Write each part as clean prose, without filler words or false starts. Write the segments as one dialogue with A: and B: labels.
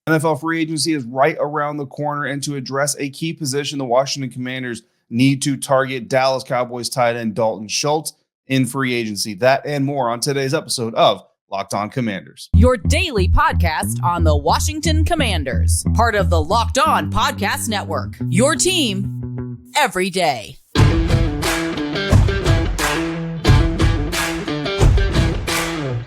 A: NFL free agency is right around the corner, and to address a key position, the Washington Commanders need to target Dallas Cowboys tight end Dalton Schultz in free agency. That and more on today's episode of Locked On Commanders.
B: Your daily podcast on the Washington Commanders, part of the Locked On Podcast Network. Your team every day.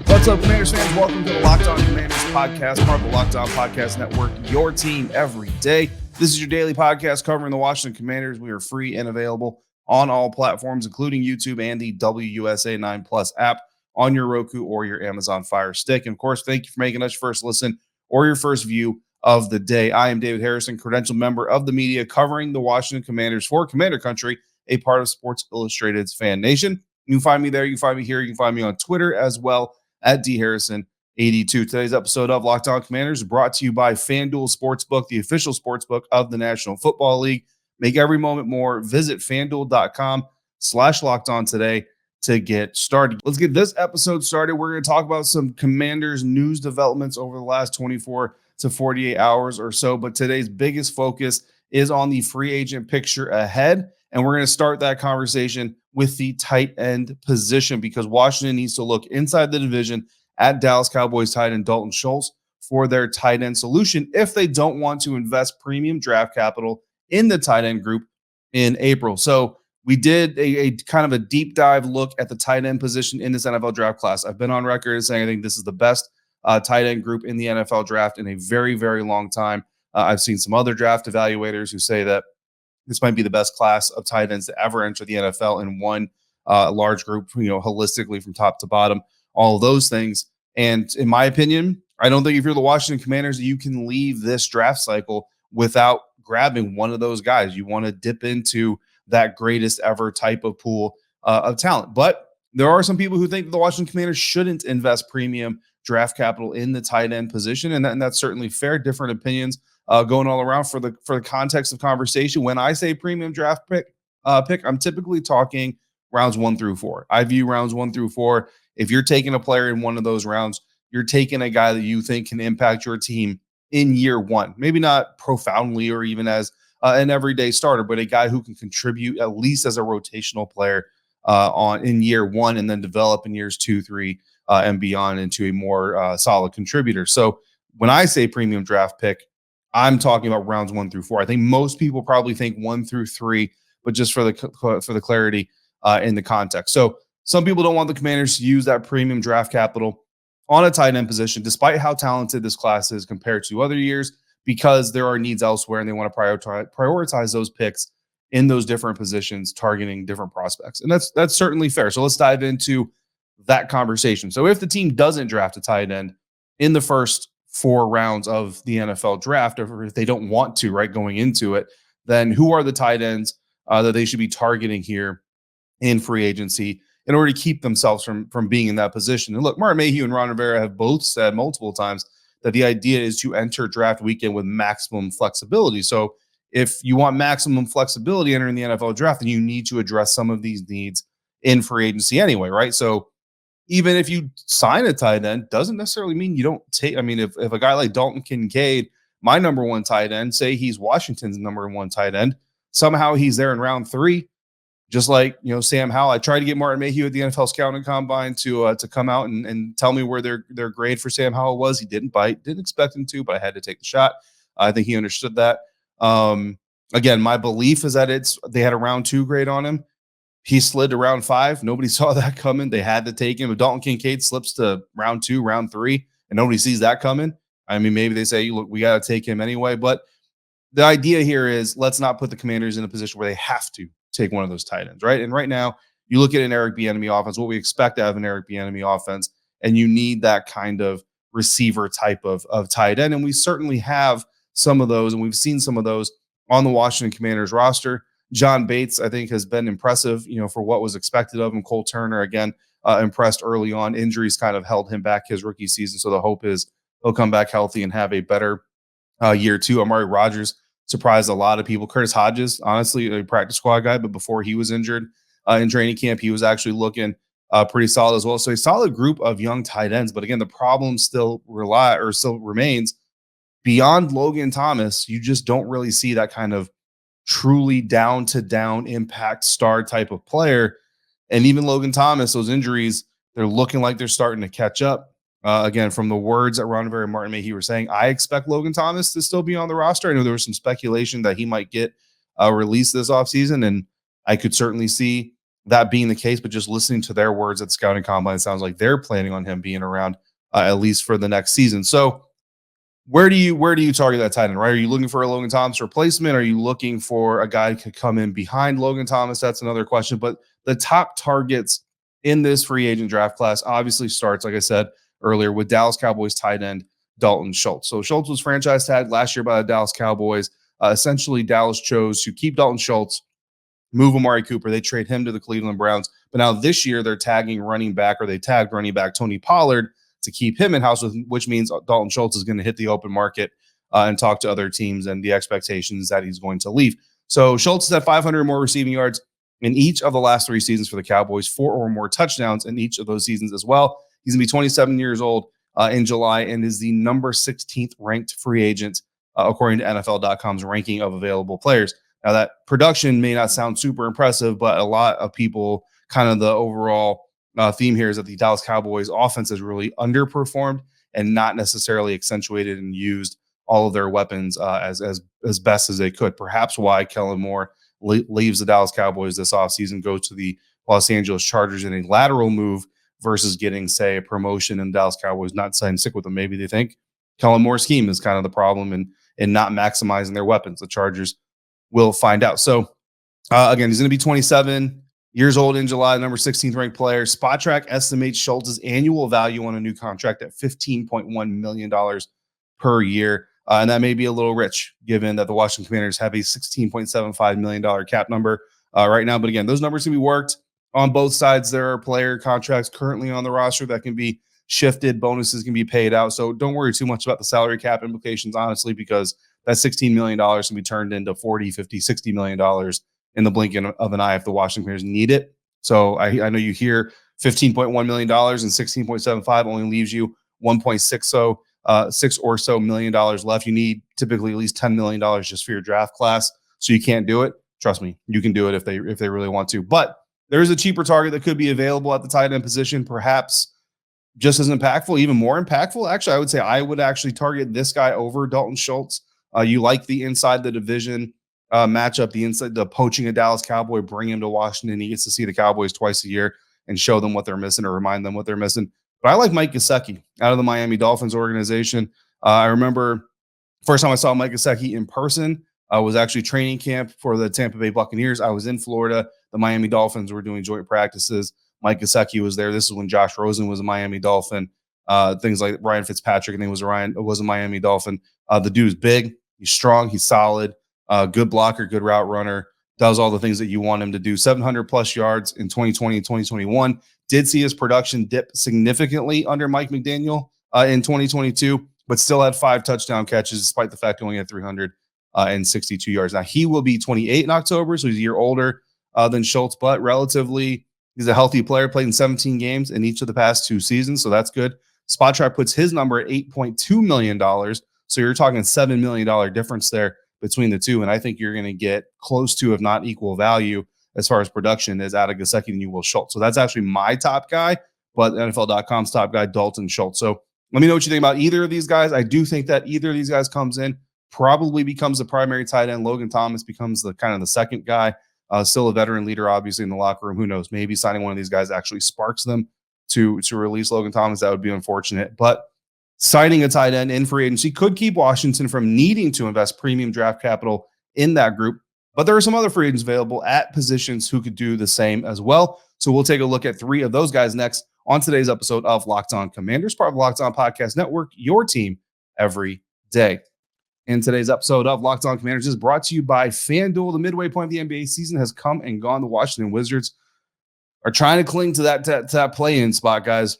A: What's up, Commanders fans? Welcome to the Locked On Commanders podcast, part of the Locked On Podcast Network, your team every day. This is your daily podcast covering the Washington Commanders. We are free and available on all platforms, including YouTube and the WUSA 9 Plus app on your Roku or your Amazon Fire Stick. And of course, thank you for making us your first listen or your first view of the day. I am David Harrison, credentialed member of the media covering the Washington Commanders for Commander Country, a part of Sports Illustrated's FanNation. You can find me there. You can find me here. You can find me on Twitter as well at dharrison82. Today's episode of Locked On Commanders is brought to you by FanDuel Sportsbook, the official sportsbook of the National Football League. Make every moment more. Visit FanDuel.com/LockedOn today to get started. Let's get this episode started. We're going to talk about some Commanders news developments over the last 24 to 48 hours or so, but today's biggest focus is on the free agent picture ahead, and we're going to start that conversation with the tight end position because Washington needs to look inside the division at Dallas Cowboys tight end Dalton Schultz for their tight end solution if they don't want to invest premium draft capital in the tight end group in April. So we did a kind of a deep dive look at the tight end position in this NFL draft class. I've been on record as saying I think this is the best tight end group in the NFL draft in a very, very long time. I've seen some other draft evaluators who say that this might be the best class of tight ends to ever enter the NFL in one large group, holistically from top to bottom, all of those things. And in my opinion, I don't think if you're the Washington Commanders, you can leave this draft cycle without grabbing one of those guys. You want to dip into that greatest ever type of pool of talent. But there are some people who think that the Washington Commanders shouldn't invest premium draft capital in the tight end position. And that's certainly fair. Different opinions going all around. For the context of conversation, when I say premium draft pick, I'm typically talking rounds 1 through 4. I view rounds 1 through 4. If you're taking a player in one of those rounds, you're taking a guy that you think can impact your team in year one. Maybe not profoundly or even as an everyday starter, but a guy who can contribute at least as a rotational player in year one, and then develop in years 2, 3, and beyond into a more solid contributor. So when I say premium draft pick, I'm talking about rounds 1 through 4. I think most people probably think 1 through 3, but just for the clarity in the context. So some people don't want the Commanders to use that premium draft capital on a tight end position, despite how talented this class is compared to other years, because there are needs elsewhere and they want to prioritize those picks in those different positions, targeting different prospects. And that's certainly fair. So let's dive into that conversation. So if the team doesn't draft a tight end in the first 4 rounds of the NFL draft, or if they don't want to, right, going into it, then who are the tight ends that they should be targeting here in free agency in order to keep themselves from being in that position? And look, Martin Mayhew and Ron Rivera have both said multiple times that the idea is to enter draft weekend with maximum flexibility. So if you want maximum flexibility entering the NFL draft, then you need to address some of these needs in free agency anyway, right? So even if you sign a tight end, doesn't necessarily mean you don't take. I mean, if a guy like Dalton Kincaid, my number 1 tight end, say he's Washington's number 1 tight end, somehow he's there in round 3, just like Sam Howell. I tried to get Martin Mayhew at the NFL Scouting Combine to come out and tell me where their grade for Sam Howell was. He didn't bite. Didn't expect him to, but I had to take the shot. I think he understood that. Again, my belief is that they had a round 2 grade on him. He slid to round 5. Nobody saw that coming. They had to take him. If Dalton Kincaid slips to round 2, round 3, and nobody sees that coming, I mean, maybe they say, look, we got to take him anyway. But the idea here is let's not put the Commanders in a position where they have to take one of those tight ends, right? And right now, you look at an Eric Bieniemy offense, what we expect out of an Eric Bieniemy offense, and you need that kind of receiver type of tight end. And we certainly have some of those, and we've seen some of those on the Washington Commanders roster. John Bates, I think, has been impressive, for what was expected of him. Cole Turner, again, impressed early on. Injuries kind of held him back his rookie season, so the hope is he'll come back healthy and have a better year 2. Amari Rodgers surprised a lot of people. Curtis Hodges, honestly, a practice squad guy, but before he was injured in training camp, he was actually looking pretty solid as well. So a solid group of young tight ends. But again, the problem still remains beyond Logan Thomas, you just don't really see that kind of truly down-to-down impact star type of player. And even Logan Thomas, those injuries, they're looking like they're starting to catch up. Again, from the words that Ronneberry and Martin Mayhew were saying, I expect Logan Thomas to still be on the roster. I know there was some speculation that he might get released this offseason, and I could certainly see that being the case. But just listening to their words at the scouting combine, it sounds like they're planning on him being around at least for the next season. So where do you target that tight end, right? Are you looking for a Logan Thomas replacement? Are you looking for a guy who could come in behind Logan Thomas? That's another question. But the top targets in this free agent draft class obviously starts, like I said earlier, with Dallas Cowboys tight end Dalton Schultz. So Schultz was franchise tagged last year by the Dallas Cowboys. Essentially, Dallas chose to keep Dalton Schultz, move Amari Cooper. They trade him to the Cleveland Browns. But now this year they're tagged running back Tony Pollard to keep him in-house, which means Dalton Schultz is going to hit the open market and talk to other teams, and the expectations that he's going to leave. So Schultz has had 500 or more receiving yards in each of the last 3 seasons for the Cowboys, 4 or more touchdowns in each of those seasons as well. He's going to be 27 years old in July and is the number 16th ranked free agent, according to NFL.com's ranking of available players. Now, that production may not sound super impressive, but a lot of people, kind of the overall theme here is that the Dallas Cowboys offense has really underperformed and not necessarily accentuated and used all of their weapons as best as they could. Perhaps why Kellen Moore leaves the Dallas Cowboys this offseason, goes to the Los Angeles Chargers in a lateral move versus getting, say, a promotion, and Dallas Cowboys not deciding to stick with them. Maybe they think Kellen Moore's scheme is kind of the problem and not maximizing their weapons. The Chargers will find out. So, again, he's going to be 27 years old in July, number 16th ranked player. Spotrac estimates Schultz's annual value on a new contract at $15.1 million per year. And that may be a little rich, given that the Washington Commanders have a $16.75 million cap number right now. But again, those numbers can be worked on both sides. There are player contracts currently on the roster that can be shifted. Bonuses can be paid out. So don't worry too much about the salary cap implications, honestly, because that $16 million can be turned into $40, $50, $60 million in the blink of an eye if the Washington Commanders need it. So I know you hear $15.1 million and $16.75 only leaves you $6 or so million left. You need typically at least $10 million just for your draft class. So you can't do it. Trust me, you can do it if they really want to. But there's a cheaper target that could be available at the tight end position, perhaps just as impactful, even more impactful. Actually, I would say I would actually target this guy over Dalton Schultz. You like the inside the division matchup, the poaching a Dallas Cowboy, bring him to Washington. He gets to see the Cowboys twice a year and show them what they're missing or remind them what they're missing. But I like Mike Gesicki out of the Miami Dolphins organization. I remember first time I saw Mike Gesicki in person was actually training camp for the Tampa Bay Buccaneers. I was in Florida. The Miami Dolphins were doing joint practices. Mike Gesicki was there. This is when Josh Rosen was a Miami Dolphin. Things like Ryan Fitzpatrick, I think was a Miami Dolphin. The dude's big. He's strong. He's solid. Good blocker, good route runner. Does all the things that you want him to do. 700 plus yards in 2020 and 2021. Did see his production dip significantly under Mike McDaniel in 2022, but still had 5 touchdown catches despite the fact he only had 362 yards. Now, he will be 28 in October, so he's a year older than Schultz, but relatively, he's a healthy player, played in 17 games in each of the past 2 seasons, so that's good. Spotrac puts his number at $8.2 million, so you're talking $7 million difference there between the two, and I think you're going to get close to, if not equal value, as far as production is out of Gesicki than you will Schultz. So that's actually my top guy, but NFL.com's top guy, Dalton Schultz. So let me know what you think about either of these guys. I do think that either of these guys comes in, probably becomes the primary tight end. Logan Thomas becomes the kind of the second guy. Still a veteran leader, obviously, in the locker room. Who knows? Maybe signing one of these guys actually sparks them to release Logan Thomas. That would be unfortunate. But signing a tight end in free agency could keep Washington from needing to invest premium draft capital in that group. But there are some other free agents available at positions who could do the same as well. So we'll take a look at 3 of those guys next on today's episode of Locked On Commanders, part of the Locked On Podcast Network, your team every day. In today's episode of Locked On Commanders is brought to you by FanDuel. The midway point of the NBA season has come and gone. The Washington Wizards are trying to cling to that play-in spot, guys.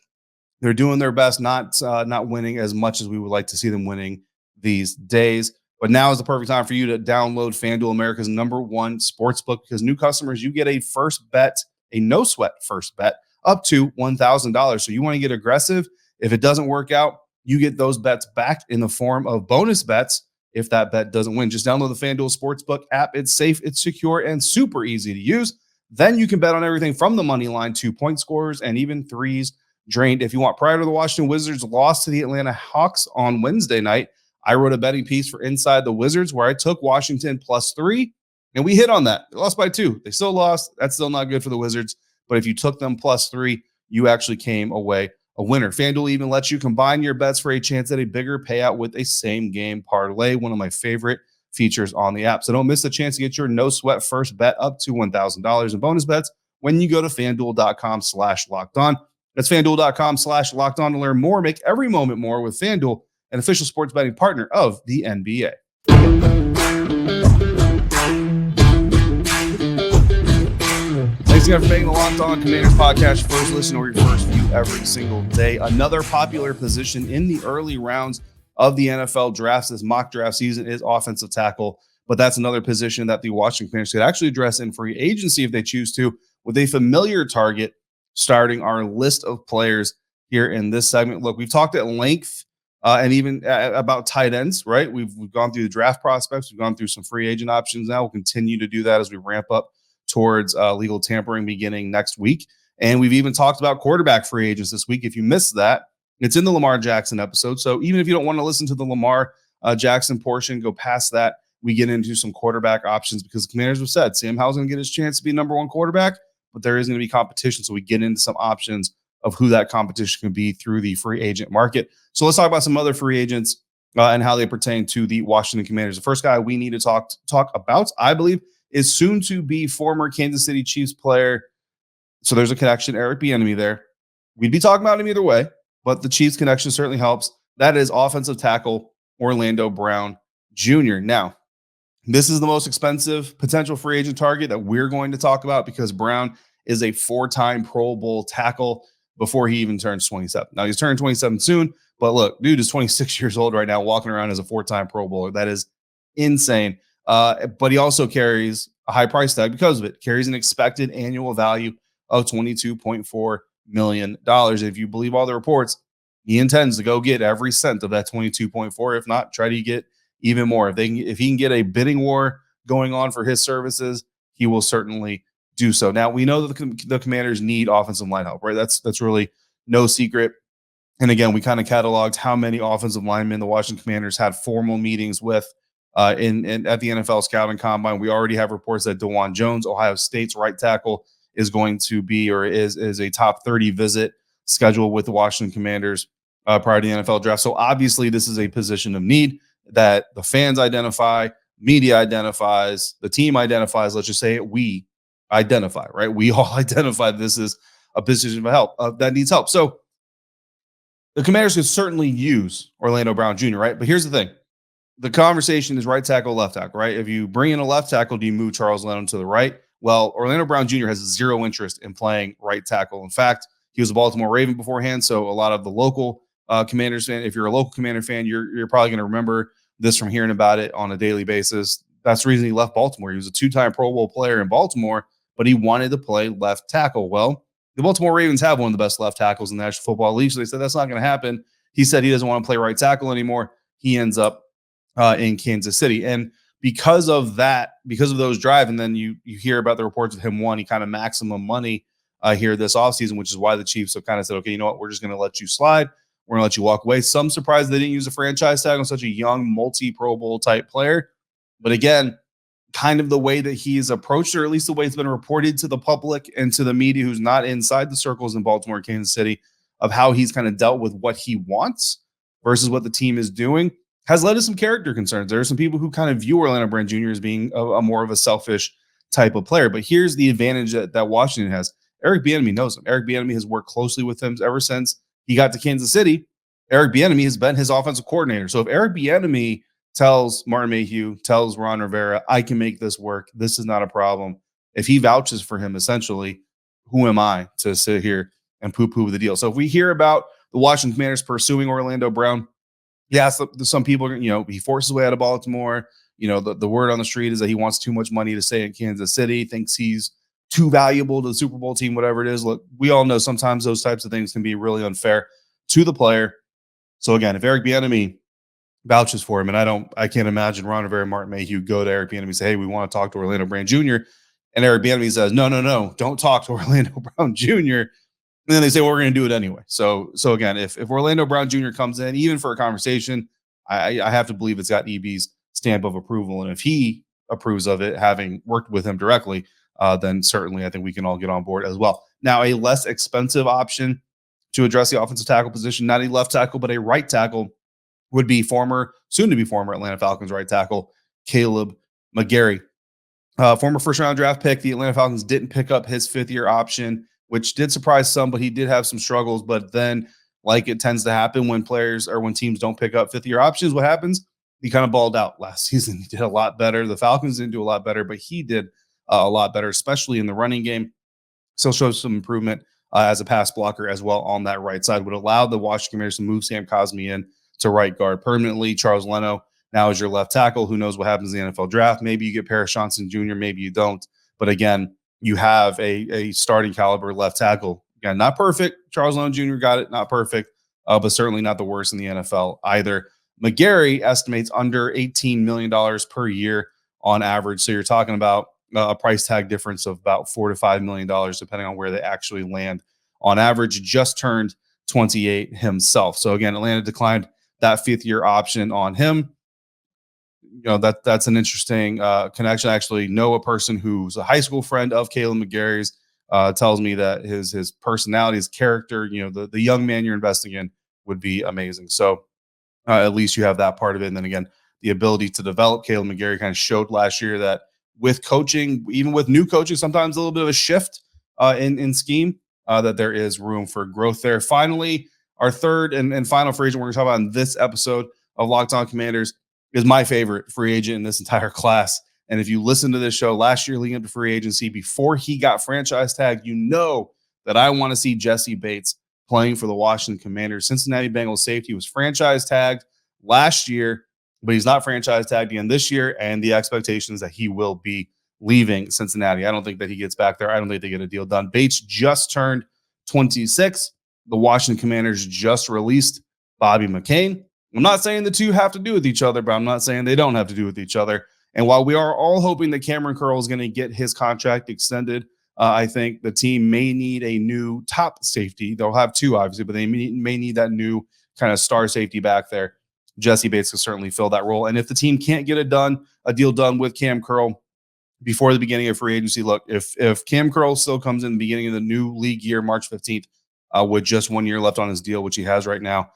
A: They're doing their best, not winning as much as we would like to see them winning these days. But now is the perfect time for you to download FanDuel, America's #1 sportsbook, because new customers, you get a first bet, a no-sweat first bet, up to $1,000. So you want to get aggressive. If it doesn't work out, you get those bets back in the form of bonus bets if that bet doesn't win. Just download the FanDuel Sportsbook app. It's safe, it's secure, and super easy to use. Then you can bet on everything from the money line to point scorers and even threes drained if you want. Prior to the Washington Wizards loss to the Atlanta Hawks on Wednesday night, I wrote a betting piece for Inside the Wizards where I took Washington +3, and we hit on that. They lost by 2. They still lost. That's still not good for the Wizards. But if you took them +3, you actually came away a winner. FanDuel even lets you combine your bets for a chance at a bigger payout with a same-game parlay, one of my favorite features on the app. So don't miss the chance to get your no-sweat first bet up to $1,000 in bonus bets when you go to FanDuel.com/lockedon. That's FanDuel.com/lockedon to learn more. Make every moment more with FanDuel, an official sports betting partner of the NBA. Thanks again for making the Locked On Commanders podcast your first listen or your first view every single day. Another popular position in the early rounds of the NFL drafts, this mock draft season, is offensive tackle. But that's another position that the Washington Commanders could actually address in free agency if they choose to, with a familiar target starting our list of players here in this segment. Look, we've talked at length and even about tight ends, right? We've gone through the draft prospects. We've gone through some free agent options now. We'll continue to do that as we ramp up towards legal tampering beginning next week. And we've even talked about quarterback free agents this week. If you missed that, it's in the Lamar Jackson episode. So even if you don't want to listen to the Lamar Jackson portion, go past that. We get into some quarterback options because the Commanders have said Sam Howell's going to get his chance to be number one quarterback, but there is going to be competition. So we get into some options of who that competition can be through the free agent market. So let's talk about some other free agents and how they pertain to the Washington Commanders. The first guy we need to talk about, I believe, is soon to be former Kansas City Chiefs player. So there's a connection, Eric Bieniemy there. We'd be talking about him either way, but the Chiefs connection certainly helps. That is offensive tackle Orlando Brown Jr. Now, this is the most expensive potential free agent target that we're going to talk about because Brown is a 4-time Pro Bowl tackle before he even turns 27. Now, he's turning 27 soon, but look, dude is 26 years old right now, walking around as a 4-time Pro Bowler. That is insane. But he also carries a high price tag because of it. Carries an expected annual value of $22.4 million. If you believe all the reports, he intends to go get every cent of that 22.4. If not, try to get even more. If he can get a bidding war going on for his services, he will certainly do so. Now, we know that the Commanders need offensive line help, right? That's really no secret. And again, we kind of cataloged how many offensive linemen the Washington Commanders had formal meetings with at the NFL Scouting Combine. We already have reports that DeJuan Jones, Ohio State's right tackle, is going to be or is a top 30 visit scheduled with the Washington Commanders prior to the NFL draft. So obviously this is a position of need that the fans identify, media identifies, the team identifies. Let's just say it, we identify, right? We all identify this is a position of help that needs help. So the Commanders could certainly use Orlando Brown Jr., right? But here's the thing. The conversation is right tackle, left tackle, right? If you bring in a left tackle, do you move Charles Leno to the right? Well, Orlando Brown Jr. has zero interest in playing right tackle. In fact, he was a Baltimore Raven beforehand, so a lot of the local Commanders fan, if you're a local Commander fan, you're probably going to remember this from hearing about it on a daily basis. That's the reason he left Baltimore. He was a 2-time Pro Bowl player in Baltimore, but he wanted to play left tackle. Well, the Baltimore Ravens have one of the best left tackles in the National Football League, so they said that's not going to happen. He said he doesn't want to play right tackle anymore. He ends up in Kansas City. And because of that, because of those drive, and then you hear about the reports of him wanting kind of maximum money here this offseason, which is why the Chiefs have kind of said, okay, you know what, we're just going to let you slide. We're going to let you walk away. Some surprised they didn't use a franchise tag on such a young multi-Pro Bowl type player. But again, kind of the way that he's approached, or at least the way it's been reported to the public and to the media who's not inside the circles in Baltimore and Kansas City, of how he's kind of dealt with what he wants versus what the team is doing, has led to some character concerns. There are some people who kind of view Orlando Brown Jr. as being a more of a selfish type of player. But here's the advantage that Washington has. Eric Bieniemy knows him. Eric Bieniemy has worked closely with him ever since he got to Kansas City. Eric Bieniemy has been his offensive coordinator. So if Eric Bieniemy tells Martin Mayhew, tells Ron Rivera, I can make this work, this is not a problem. If he vouches for him, essentially, who am I to sit here and poo-poo the deal? So if we hear about the Washington Commanders pursuing Orlando Brown, yes, some people, he forces his way out of Baltimore. The word on the street is that he wants too much money to stay in Kansas City, thinks he's too valuable to the Super Bowl team, whatever it is. Look, we all know sometimes those types of things can be really unfair to the player. So again, if Eric Bieniemy vouches for him, and I can't imagine Ron Rivera, Martin Mayhew go to Eric Bieniemy and say, "Hey, we want to talk to Orlando Brown Jr." And Eric Bieniemy says, "No, don't talk to Orlando Brown Jr." And then they say, well, we're going to do it anyway. So again, if Orlando Brown Jr. comes in, even for a conversation, I have to believe it's got EB's stamp of approval. And if he approves of it, having worked with him directly, then certainly I think we can all get on board as well. Now, a less expensive option to address the offensive tackle position, not a left tackle, but a right tackle, would be soon to be former Atlanta Falcons right tackle, Kaleb McGary. Former first-round draft pick. The Atlanta Falcons didn't pick up his fifth-year option, which did surprise some, but he did have some struggles. But then, like it tends to happen when teams don't pick up fifth-year options, what happens? He kind of balled out last season. He did a lot better. The Falcons didn't do a lot better, but he did a lot better, especially in the running game. Still shows some improvement as a pass blocker as well on that right side. Would allow the Washington Commanders to move Sam Cosmi in to right guard permanently. Charles Leno now is your left tackle. Who knows what happens in the NFL draft? Maybe you get Paris Johnson Jr., maybe you don't. But again, you have a starting caliber left tackle. Again, not perfect. Charles Leno Jr. got it, not perfect, but certainly not the worst in the NFL either. McGary estimates under $18 million per year on average. So you're talking about a price tag difference of about $4 to $5 million, depending on where they actually land. On average, just turned 28 himself. So again, Atlanta declined that fifth-year option on him. That's an interesting connection. I actually know a person who's a high school friend of Kaleb McGary's. Tells me that his personality, his character, the young man you're investing in would be amazing. So at least you have that part of it. And then again, the ability to develop. Kaleb McGary kind of showed last year that with coaching, even with new coaching, sometimes a little bit of a shift in scheme, that there is room for growth there. Finally, our third and final free agent we're going to talk about in this episode of Locked On Commanders is my favorite free agent in this entire class. And if you listen to this show last year leading up to free agency, before he got franchise tagged, you know that I want to see Jessie Bates playing for the Washington Commanders. Cincinnati Bengals safety was franchise tagged last year, but he's not franchise tagged again this year. And the expectation is that he will be leaving Cincinnati. I don't think that he gets back there. I don't think they get a deal done. Bates just turned 26. The Washington Commanders just released Bobby McCain. I'm not saying the two have to do with each other, but I'm not saying they don't have to do with each other. And while we are all hoping that Cameron Curl is going to get his contract extended, I think the team may need a new top safety. They'll have two, obviously, but they may need that new kind of star safety back there. Jessie Bates can certainly fill that role. And if the team can't get a deal done with Cam Curl before the beginning of free agency, look, if Cam Curl still comes in the beginning of the new league year, March 15th, with just 1 year left on his deal, which he has right now,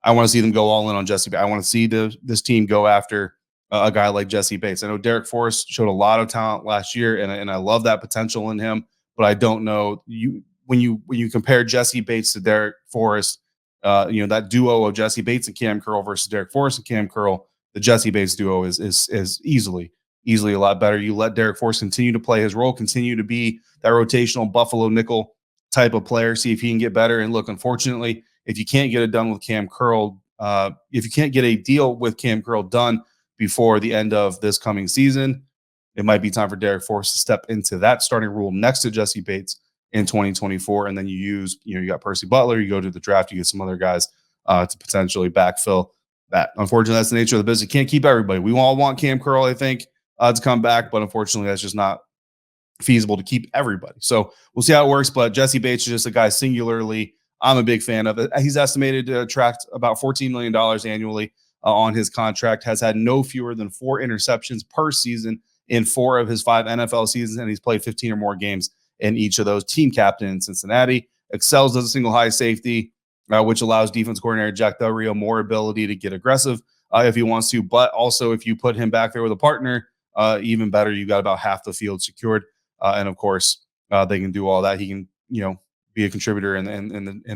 A: I want to see them go all in on Jessie Bates. I want to see this team go after a guy like Jessie Bates. I know Derek Forrest showed a lot of talent last year, and I love that potential in him. But I don't know when you compare Jessie Bates to Derek Forrest, that duo of Jessie Bates and Cam Curl versus Derek Forrest and Cam Curl, the Jessie Bates duo is easily a lot better. You let Derek Forrest continue to play his role, continue to be that rotational Buffalo nickel type of player, see if he can get better. And look, unfortunately, if you can't get it done with Cam Curl, if you can't get a deal with Cam Curl done before the end of this coming season, it might be time for Derek Forrest to step into that starting role next to Jessie Bates in 2024. And then you got Percy Butler, you go to the draft, you get some other guys to potentially backfill that. Unfortunately, that's the nature of the business. You can't keep everybody. We all want Cam Curl, I think, to come back, but unfortunately, that's just not feasible to keep everybody. So we'll see how it works. But Jessie Bates is just a guy singularly I'm a big fan of it. He's estimated to attract about $14 million annually on his contract, has had no fewer than 4 interceptions per season in 4 of his 5 NFL seasons, and he's played 15 or more games in each of those. Team captain in Cincinnati, excels as a single high safety, which allows defense coordinator Jack Del Rio more ability to get aggressive if he wants to. But also, if you put him back there with a partner, even better. You got about half the field secured, and of course, they can do all that. He can, be a contributor in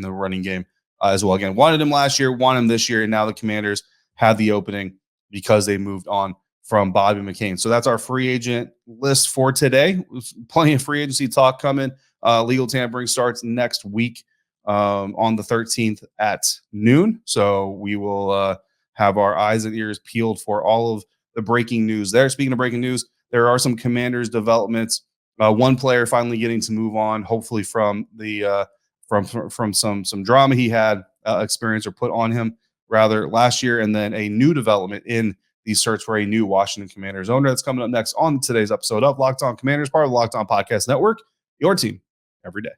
A: the running game as well. Again, wanted him last year, want him this year, and now the Commanders have the opening because they moved on from Bobby McCain. So that's our free agent list for today. Plenty of free agency talk coming. Legal tampering starts next week on the 13th at noon. So we will have our eyes and ears peeled for all of the breaking news there. Speaking of breaking news, there are some Commanders developments. One player finally getting to move on, hopefully from the from some drama he had experienced or put on him rather last year, and then a new development in the search for a new Washington Commanders owner. That's coming up next on today's episode of Locked On Commanders, part of the Locked On Podcast Network, your team every day.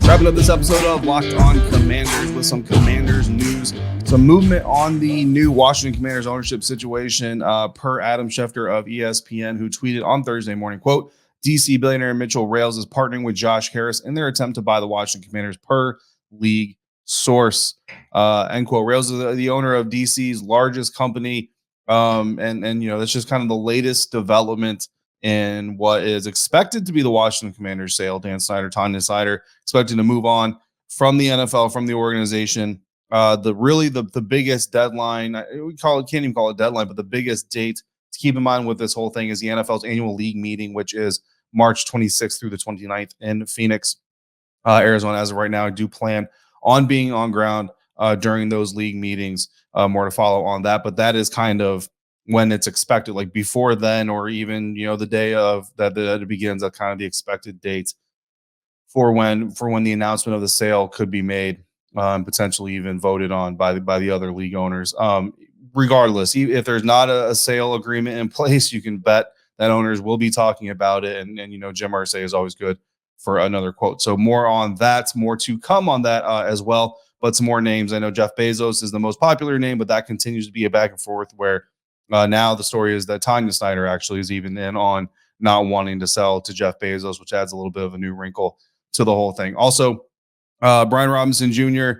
A: Wrapping up this episode of Locked On Commanders with some Commanders news. Some movement on the new Washington Commanders ownership situation per Adam Schefter of ESPN, who tweeted on Thursday morning, quote, DC billionaire Mitchell Rales is partnering with Josh Harris in their attempt to buy the Washington Commanders per league source. End quote. Rales is the owner of DC's largest company. And that's just kind of the latest development in what is expected to be the Washington Commanders sale. Dan Snyder, Tanya Snyder, expecting to move on from the NFL, from the organization. The biggest deadline, can't even call it deadline, but the biggest date to keep in mind with this whole thing is the NFL's annual league meeting, which is March 26th through the 29th in Phoenix, Arizona. As of right now, I do plan on being on ground during those league meetings. More to follow on that, but that is kind of when it's expected, like before then, or even, the day of that it begins, at kind of the expected dates for when the announcement of the sale could be made, potentially even voted on by the other league owners. Regardless, if there's not a sale agreement in place, you can bet that owners will be talking about it. And Jim Irsay is always good for another quote. So more on that, more to come on that as well. But some more names. I know Jeff Bezos is the most popular name, but that continues to be a back and forth where now the story is that Tanya Snyder actually is even in on not wanting to sell to Jeff Bezos, which adds a little bit of a new wrinkle to the whole thing. Also, Brian Robinson Jr.,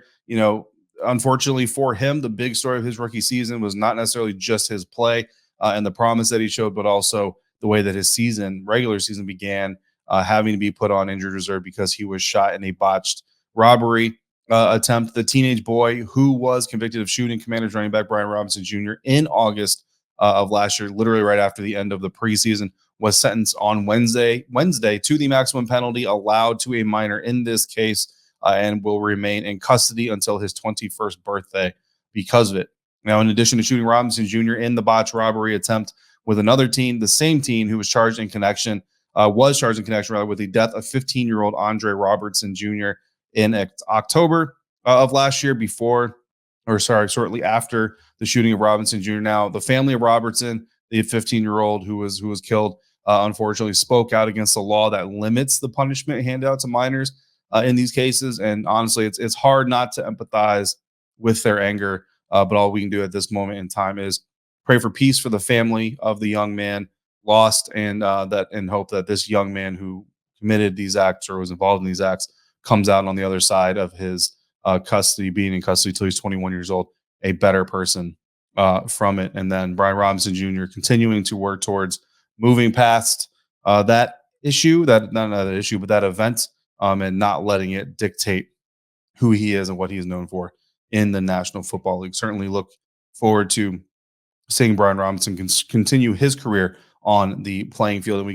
A: unfortunately for him, the big story of his rookie season was not necessarily just his play and the promise that he showed, but also the way that his regular season began, having to be put on injured reserve because he was shot in a botched robbery attempt. The teenage boy who was convicted of shooting Commanders running back Brian Robinson Jr. in August of last year, literally right after the end of the preseason, was sentenced on Wednesday to the maximum penalty allowed to a minor in this case, and will remain in custody until his 21st birthday because of it. Now, in addition to shooting Robinson Jr. in the botched robbery attempt with another teen, the same teen who was charged in connection with the death of 15-year-old Andre Robertson Jr. in October of last year, shortly after the shooting of Robinson Jr. Now, the family of Robertson, the 15-year-old who was killed, unfortunately spoke out against the law that limits the punishment handed out to minors in these cases. And honestly, it's hard not to empathize with their anger. But all we can do at this moment in time is pray for peace for the family of the young man lost, and hope that this young man who committed these acts or was involved in these acts comes out on the other side of his being in custody till he's 21 years old, a better person from it. And then Brian Robinson Jr. continuing to work towards moving past that event, and not letting it dictate who he is and what he is known for in the National Football League. Certainly look forward to seeing Brian Robinson continue his career on the playing field, and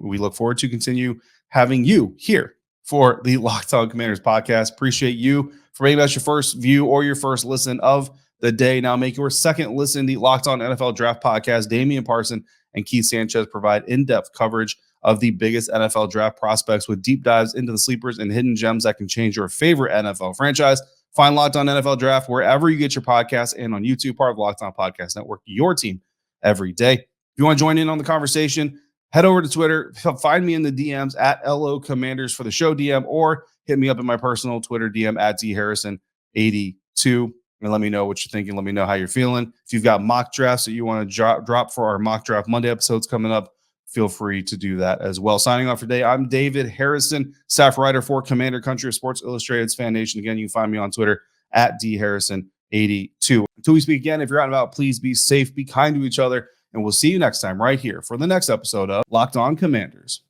A: we look forward to continue having you here for the Locked On Commanders podcast. Appreciate you for making us your first view or your first listen of the day. Now make your second listen the Locked On NFL Draft podcast. Damian Parson and Keith Sanchez provide in-depth coverage of the biggest NFL draft prospects with deep dives into the sleepers and hidden gems that can change your favorite NFL franchise. Find Locked On NFL Draft wherever you get your podcasts and on YouTube, part of the Locked On Podcast Network, your team every day. If you want to join in on the conversation, head over to Twitter. Find me in the DMs at LO Commanders for the show DM, or hit me up in my personal Twitter DM at DHarrison82, and let me know what you're thinking. Let me know how you're feeling. If you've got mock drafts that you want to drop for our Mock Draft Monday episodes coming up, feel free to do that as well. Signing off for today, I'm David Harrison, staff writer for Commander Country of Sports Illustrated's FanNation. Again, you can find me on Twitter at DHarrison82. Until we speak again, if you're out and about, please be safe, be kind to each other, and we'll see you next time right here for the next episode of Locked On Commanders.